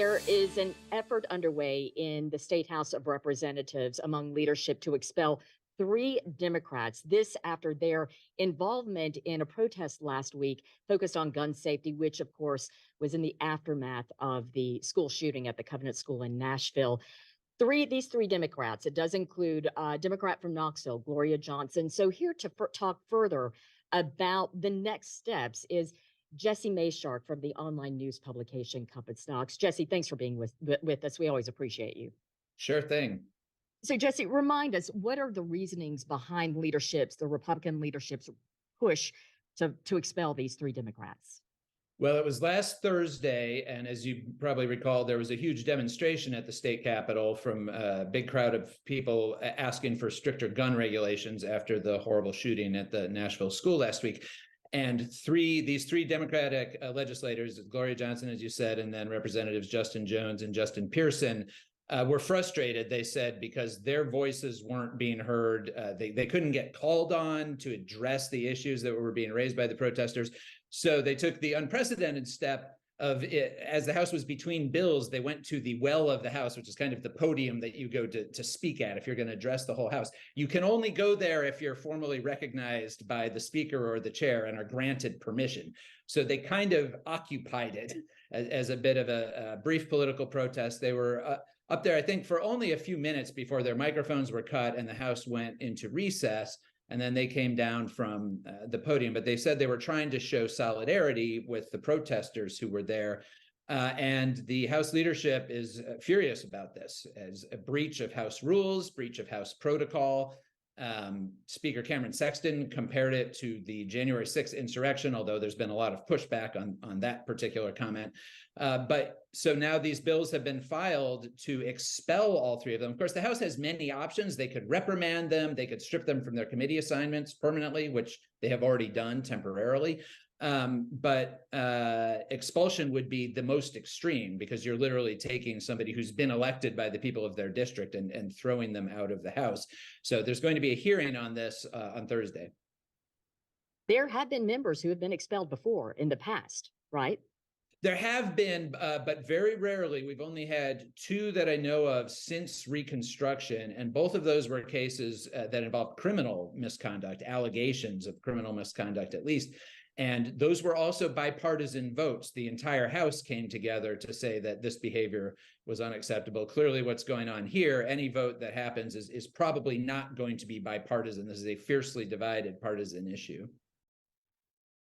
There is an effort underway in the State House of Representatives among leadership to expel three Democrats. This after their involvement in a protest last week focused on gun safety, which, of course, was in the aftermath of the school shooting at the Covenant School in Nashville. These three Democrats, it does include Democrat from Knoxville, Gloria Johnson. So here to talk further about the next steps is Jesse Mayshark from the online news publication Compass Knox. Jesse, thanks for being with us. We always appreciate you. Sure thing. So, Jesse, remind us, what are the reasonings behind the Republican leadership's push to expel these three Democrats? Well, it was last Thursday, and as you probably recall, there was a huge demonstration at the state capitol from a big crowd of people asking for stricter gun regulations after the horrible shooting at the Nashville school last week. And these three Democratic legislators, Gloria Johnson, as you said, and then Representatives Justin Jones and Justin Pearson, were frustrated, they said, because their voices weren't being heard. They couldn't get called on to address the issues that were being raised by the protesters. So they took the unprecedented step of it, as the House was between bills, they went to the well of the House, which is kind of the podium that you go to speak at if you're going to address the whole House. You can only go there if you're formally recognized by the Speaker or the Chair and are granted permission. So they kind of occupied it as a bit of a brief political protest. They were up there, I think, for only a few minutes before their microphones were cut and the House went into recess. And then they came down from the podium, but they said they were trying to show solidarity with the protesters who were there. And the House leadership is furious about this as a breach of House rules, breach of House protocol. Speaker Cameron Sexton compared it to the January 6th insurrection, although there's been a lot of pushback on that particular comment. But so now these bills have been filed to expel all three of them. Of course, the House has many options. They could reprimand them. They could strip them from their committee assignments permanently, which they have already done temporarily. But expulsion would be the most extreme because you're literally taking somebody who's been elected by the people of their district and throwing them out of the House. So there's going to be a hearing on this on Thursday. There have been members who have been expelled before in the past, right? There have been, but very rarely. We've only had two that I know of since Reconstruction, and both of those were cases that involved criminal misconduct, allegations of criminal misconduct at least. And those were also bipartisan votes. The entire House came together to say that this behavior was unacceptable. Clearly, what's going on here, any vote that happens is probably not going to be bipartisan. This is a fiercely divided partisan issue.